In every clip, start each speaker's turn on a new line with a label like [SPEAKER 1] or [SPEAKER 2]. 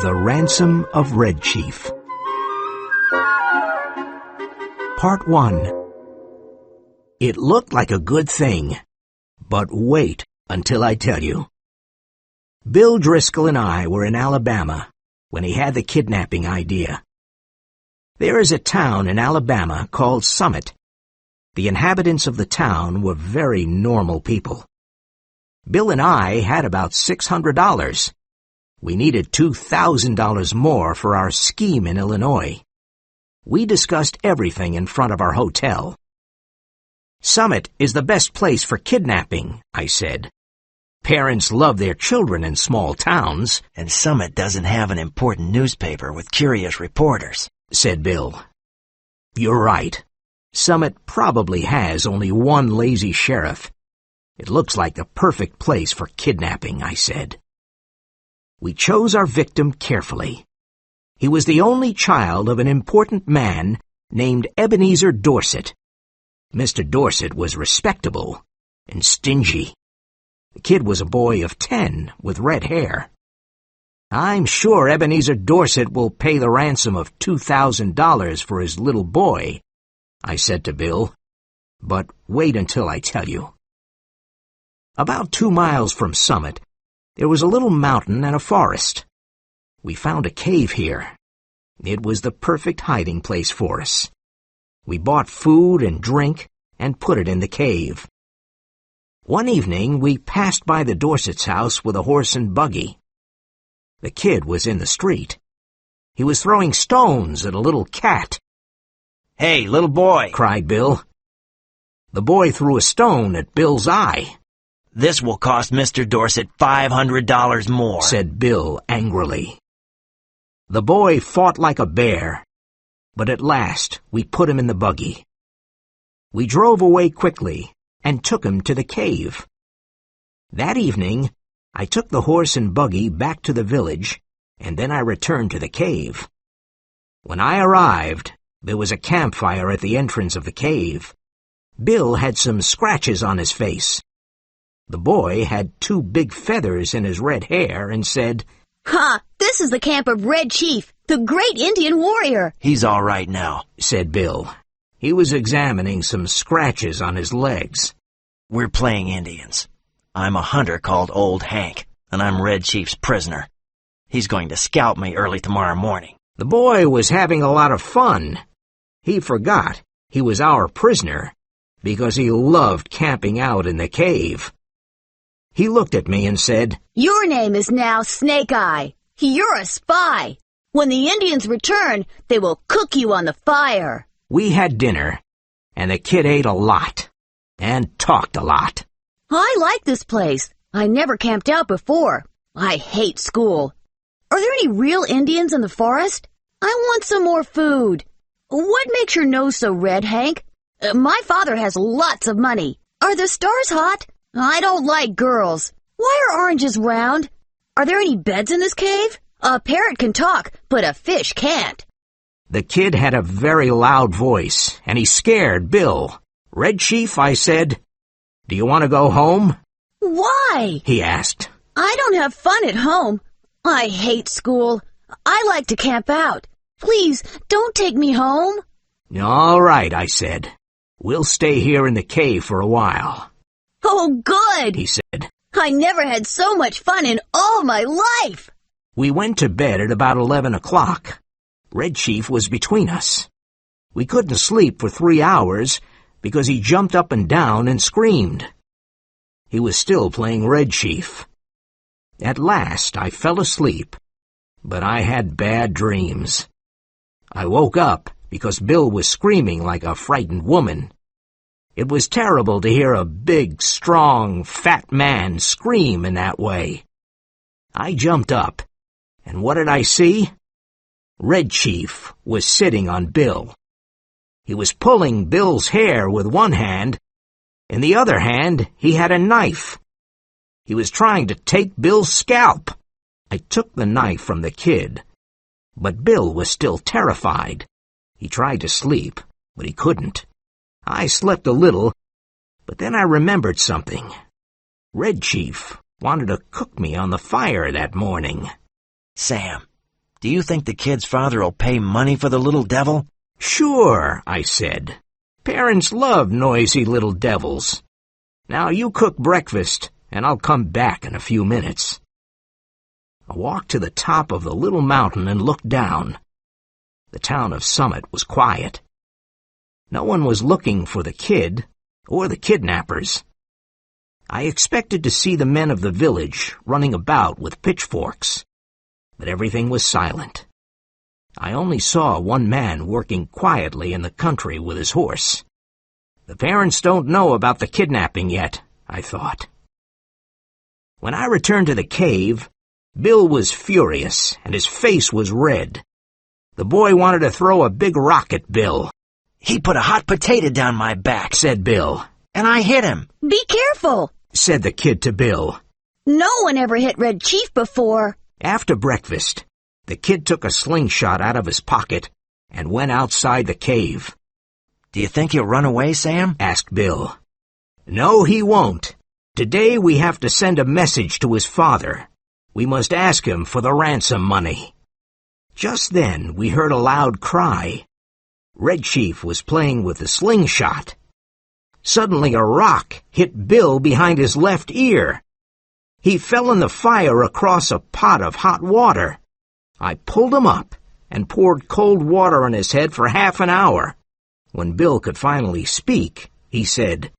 [SPEAKER 1] The Ransom of Red Chief. Part 1. It looked like a good thing, but wait until I tell you. Bill Driscoll and I were in Alabama when he had the kidnapping idea. There is a town in Alabama called Summit. The inhabitants of the town were very normal people. Bill and I had about $600. We needed $2,000 more for our scheme in Illinois. We discussed everything in front of our hotel. Summit is the best place for kidnapping, I said. Parents love their children in small towns.
[SPEAKER 2] And Summit doesn't have an important newspaper with curious reporters,
[SPEAKER 1] said Bill. You're right. Summit probably has only one lazy sheriff. It looks like the perfect place for kidnapping, I said. We chose our victim carefully. He was the only child of an important man named Ebenezer Dorset. Mr. Dorset was respectable and stingy. The kid was a boy of 10 with red hair. I'm sure Ebenezer Dorset will pay the ransom of $2,000 for his little boy, I said to Bill, but wait until I tell you. About 2 miles from Summit, there was a little mountain and a forest. We found a cave here. It was the perfect hiding place for us. We bought food and drink and put it in the cave. One evening, we passed by the Dorset's house with a horse and buggy. The kid was in the street. He was throwing stones at a little cat.
[SPEAKER 2] "Hey, little boy!"
[SPEAKER 1] cried Bill. The boy threw a stone at Bill's eye.
[SPEAKER 2] "This will cost Mr. Dorset $500 more,"
[SPEAKER 1] said Bill angrily. The boy fought like a bear, but at last we put him in the buggy. We drove away quickly and took him to the cave. That evening, I took the horse and buggy back to the village, and then I returned to the cave. When I arrived, there was a campfire at the entrance of the cave. Bill had some scratches on his face. The boy had 2 big feathers in his red hair and said,
[SPEAKER 3] "Ha! This is the camp of Red Chief, the great Indian warrior."
[SPEAKER 2] "He's all right now,"
[SPEAKER 1] said Bill. He was examining some scratches on his legs.
[SPEAKER 2] "We're playing Indians. I'm a hunter called Old Hank, and I'm Red Chief's prisoner. He's going to scalp me early tomorrow morning."
[SPEAKER 1] The boy was having a lot of fun. He forgot he was our prisoner because he loved camping out in the cave. He looked at me and said,
[SPEAKER 3] "Your name is now Snake Eye. You're a spy. When the Indians return, they will cook you on the fire."
[SPEAKER 1] We had dinner, and the kid ate a lot and talked a lot.
[SPEAKER 3] "I like this place. I never camped out before. I hate school. Are there any real Indians in the forest? I want some more food. What makes your nose so red, Hank? My father has lots of money. Are the stars hot? I don't like girls. Why are oranges round? Are there any beds in this cave? A parrot can talk, but a fish can't."
[SPEAKER 1] The kid had a very loud voice, and he scared Bill. "Red Chief," I said, "do you want to go home?"
[SPEAKER 3] "Why?"
[SPEAKER 1] he asked.
[SPEAKER 3] "I don't have fun at home. I hate school. I like to camp out. Please, don't take me home."
[SPEAKER 1] "All right," I said. "We'll stay here in the cave for a while."
[SPEAKER 3] "Oh, good,"
[SPEAKER 1] he said.
[SPEAKER 3] "I never had so much fun in all my life."
[SPEAKER 1] We went to bed at about 11 o'clock. Red Chief was between us. We couldn't sleep for 3 hours because he jumped up and down and screamed. He was still playing Red Chief. At last I fell asleep, but I had bad dreams. I woke up because Bill was screaming like a frightened woman. It was terrible to hear a big, strong, fat man scream in that way. I jumped up, and what did I see? Red Chief was sitting on Bill. He was pulling Bill's hair with one hand. In the other hand, he had a knife. He was trying to take Bill's scalp. I took the knife from the kid, but Bill was still terrified. He tried to sleep, but he couldn't. I slept a little, but then I remembered something. Red Chief wanted to cook me on the fire that morning.
[SPEAKER 2] "Sam, Do you think the kid's father will pay money for the little devil?
[SPEAKER 1] Sure, I said. Parents love noisy little devils. Now you cook breakfast, and I'll come back in a few minutes. I walked to the top of the little mountain and looked down. The town of Summit was quiet. No one was looking for the kid or the kidnappers. I expected to see the men of the village running about with pitchforks, but everything was silent. I only saw one man working quietly in the country with his horse. The parents don't know about the kidnapping yet, I thought. When I returned to the cave, Bill was furious and his face was red. The boy wanted to throw a big rock at Bill.
[SPEAKER 2] He put a hot potato down my back,
[SPEAKER 1] said Bill.
[SPEAKER 2] And I hit him.
[SPEAKER 3] Be careful,
[SPEAKER 1] said the kid to Bill.
[SPEAKER 3] No one ever hit Red Chief before.
[SPEAKER 1] After breakfast, the kid took a slingshot out of his pocket and went outside the cave.
[SPEAKER 2] Do you think he'll run away, Sam?
[SPEAKER 1] Asked Bill. No, he won't. Today we have to send a message to his father. We must ask him for the ransom money. Just then we heard a loud cry. Red Chief was playing with the slingshot. Suddenly a rock hit Bill behind his left ear. He fell in the fire across a pot of hot water. I pulled him up and poured cold water on his head for half an hour. When Bill could finally speak, he said,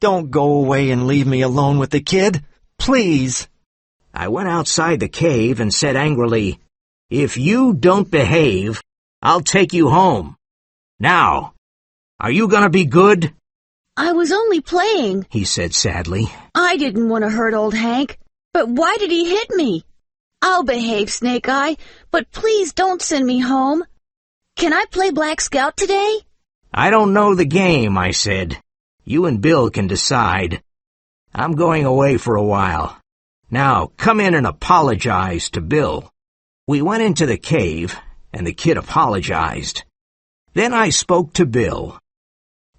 [SPEAKER 2] Don't go away and leave me alone with the kid, please.
[SPEAKER 1] I went outside the cave and said angrily, If you don't behave, I'll take you home. Now, are you gonna be good?
[SPEAKER 3] I was only playing,
[SPEAKER 1] he said sadly.
[SPEAKER 3] I didn't want to hurt old Hank, but why did he hit me? I'll behave, Snake Eye, but please don't send me home. Can I play Black Scout today?
[SPEAKER 1] I don't know the game, I said. You and Bill can decide. I'm going away for a while. Now, come in and apologize to Bill. We went into the cave, and the kid apologized. Then I spoke to Bill.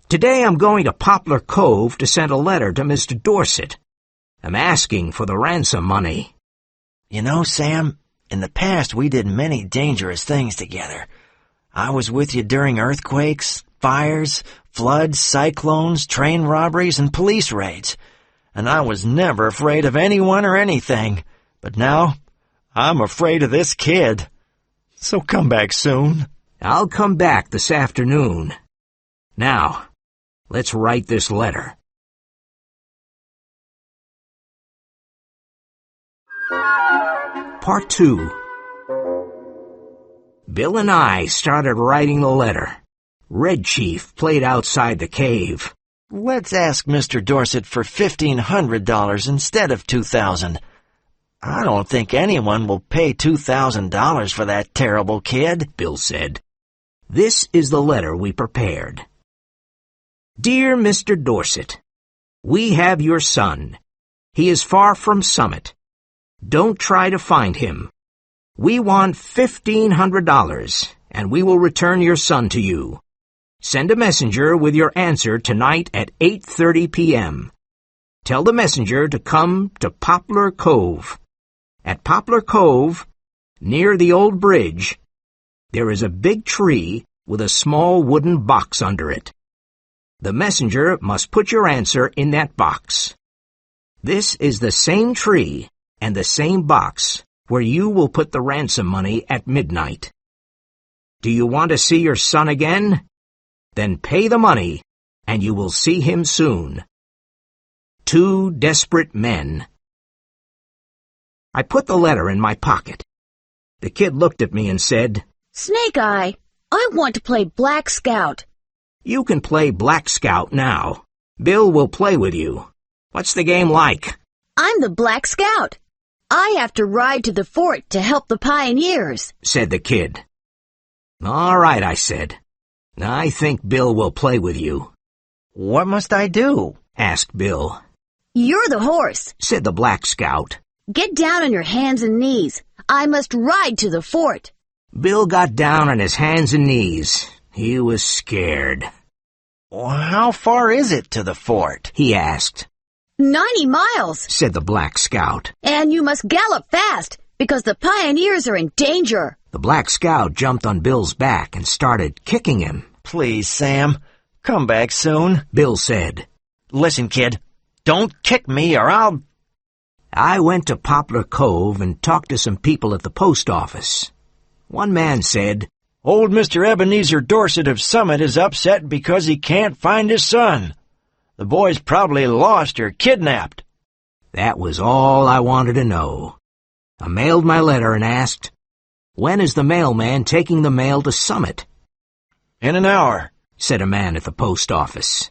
[SPEAKER 1] Today I'm going to Poplar Cove to send a letter to Mr. Dorset. I'm asking for the ransom money.
[SPEAKER 2] You know, Sam, in the past we did many dangerous things together. I was with you during earthquakes, fires, floods, cyclones, train robberies, and police raids. And I was never afraid of anyone or anything. But now, I'm afraid of this kid. So come back soon.
[SPEAKER 1] I'll come back this afternoon. Now, let's write this letter. Part 2. Bill and I started writing the letter. Red Chief played outside the cave.
[SPEAKER 2] Let's ask Mr. Dorset for $1,500 instead of $2,000. I don't think anyone will pay $2,000 for that terrible kid, Bill said.
[SPEAKER 1] This is the letter we prepared. Dear Mr. Dorset, we have your son. He is far from Summit. Don't try to find him. We want $1,500, and we will return your son to you. Send a messenger with your answer tonight at 8:30 p.m. Tell the messenger to come to Poplar Cove. At Poplar Cove, near the old bridge, there is a big tree with a small wooden box under it. The messenger must put your answer in that box. This is the same tree and the same box where you will put the ransom money at midnight. Do you want to see your son again? Then pay the money, and you will see him soon. 2 desperate men. I put the letter in my pocket. The kid looked at me and said,
[SPEAKER 3] Snake Eye, I want to play Black Scout.
[SPEAKER 1] You can play Black Scout now. Bill will play with you. What's the game like?
[SPEAKER 3] I'm the Black Scout. I have to ride to the fort to help the pioneers,
[SPEAKER 1] said the kid. All right, I said. I think Bill will play with you.
[SPEAKER 2] What must I do?
[SPEAKER 1] Asked Bill.
[SPEAKER 3] You're the horse,
[SPEAKER 1] said the Black Scout.
[SPEAKER 3] Get down on your hands and knees. I must ride to the fort.
[SPEAKER 1] Bill got down on his hands and knees. He was scared.
[SPEAKER 2] How far is it to the fort?
[SPEAKER 1] He asked.
[SPEAKER 3] 90 miles,
[SPEAKER 1] said the Black Scout.
[SPEAKER 3] And you must gallop fast. because the pioneers are in danger.
[SPEAKER 1] The Black Scout jumped on Bill's back and started kicking him.
[SPEAKER 2] Please, Sam, come back soon,
[SPEAKER 1] Bill said.
[SPEAKER 2] Listen, kid, don't kick me or I'll...
[SPEAKER 1] I went to Poplar Cove and talked to some people at the post office. One man said,
[SPEAKER 2] Old Mr. Ebenezer Dorset of Summit is upset because he can't find his son. The boy's probably lost or kidnapped.
[SPEAKER 1] That was all I wanted to know. I mailed my letter and asked, when is the mailman taking the mail to Summit?
[SPEAKER 2] In an hour,
[SPEAKER 1] said a man at the post office.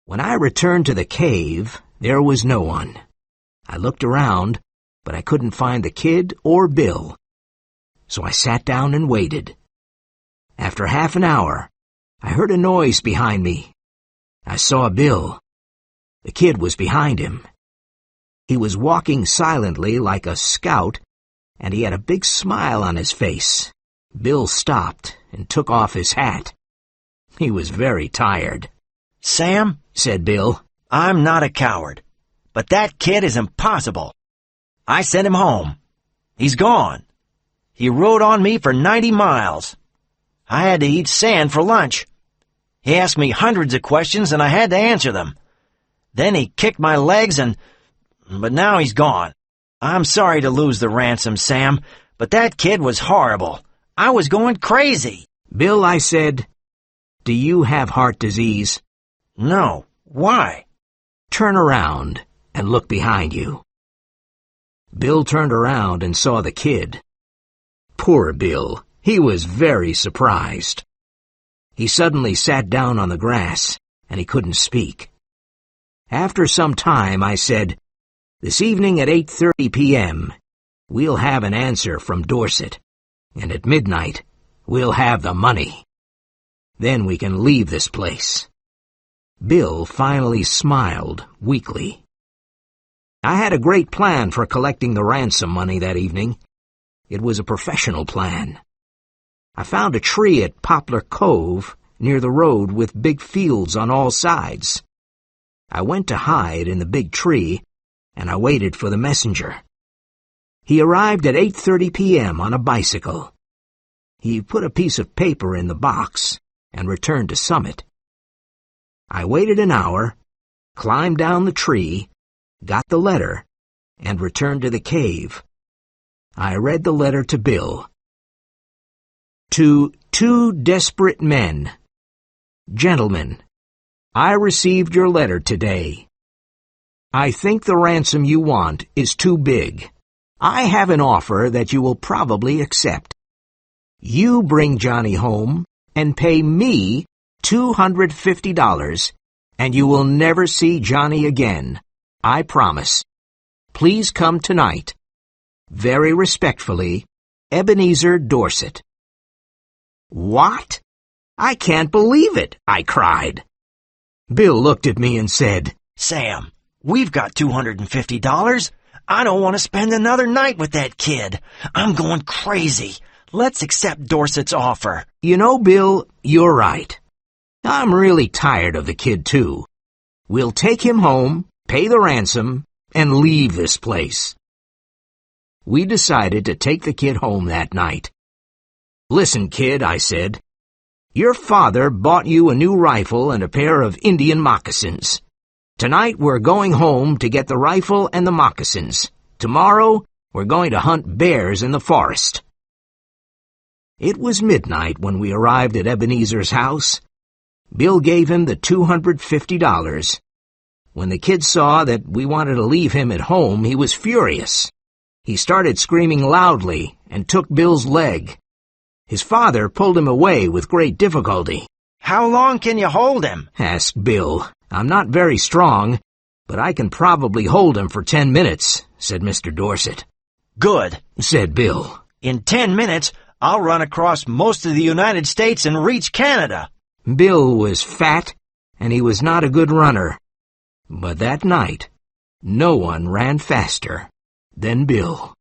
[SPEAKER 1] When I returned to the cave, there was no one. I looked around, but I couldn't find the kid or Bill. So I sat down and waited. After half an hour, I heard a noise behind me. I saw Bill. The kid was behind him. He was walking silently like a scout, and he had a big smile on his face. Bill stopped and took off his hat. He was very tired.
[SPEAKER 2] Sam,
[SPEAKER 1] said Bill,
[SPEAKER 2] I'm not a coward, but that kid is impossible. I sent him home. He's gone. He rode on me for 90 miles. I had to eat sand for lunch. He asked me hundreds of questions and I had to answer them. Then he kicked my legs but now he's gone. I'm sorry to lose the ransom, Sam, but that kid was horrible. I was going crazy.
[SPEAKER 1] Bill, I said, do you have heart disease?
[SPEAKER 2] No. Why?
[SPEAKER 1] Turn around and look behind you. Bill turned around and saw the kid. Poor Bill. He was very surprised. He suddenly sat down on the grass, and he couldn't speak. After some time, I said, this evening at 8:30 p.m., we'll have an answer from Dorset, and at midnight, we'll have the money. Then we can leave this place. Bill finally smiled weakly. I had a great plan for collecting the ransom money that evening. It was a professional plan. I found a tree at Poplar Cove near the road with big fields on all sides. I went to hide in the big tree, and I waited for the messenger. He arrived at 8:30 p.m. on a bicycle. He put a piece of paper in the box and returned to Summit. I waited an hour, climbed down the tree, got the letter, and returned to the cave. I read the letter to Bill. To 2 desperate men. Gentlemen, I received your letter today. I think the ransom you want is too big. I have an offer that you will probably accept. You bring Johnny home and pay me $250, and you will never see Johnny again. I promise. Please come tonight. Very respectfully, Ebenezer Dorset. What? I can't believe it, I cried. Bill looked at me and said,
[SPEAKER 2] Sam, we've got $250. I don't want to spend another night with that kid. I'm going crazy. Let's accept Dorset's offer.
[SPEAKER 1] You know, Bill, you're right. I'm really tired of the kid, too. We'll take him home, pay the ransom, and leave this place. We decided to take the kid home that night. Listen, kid, I said. Your father bought you a new rifle and a pair of Indian moccasins. Tonight we're going home to get the rifle and the moccasins. Tomorrow we're going to hunt bears in the forest. It was midnight when we arrived at Ebenezer's house. Bill gave him the $250. When the kid saw that we wanted to leave him at home, he was furious. He started screaming loudly and took Bill's leg. His father pulled him away with great difficulty.
[SPEAKER 2] How long can you hold him?
[SPEAKER 1] Asked Bill. I'm not very strong, but I can probably hold him for 10 minutes, said Mr. Dorset.
[SPEAKER 2] Good,
[SPEAKER 1] said Bill.
[SPEAKER 2] In 10 minutes, I'll run across most of the United States and reach Canada.
[SPEAKER 1] Bill was fat, and he was not a good runner. But that night, no one ran faster than Bill.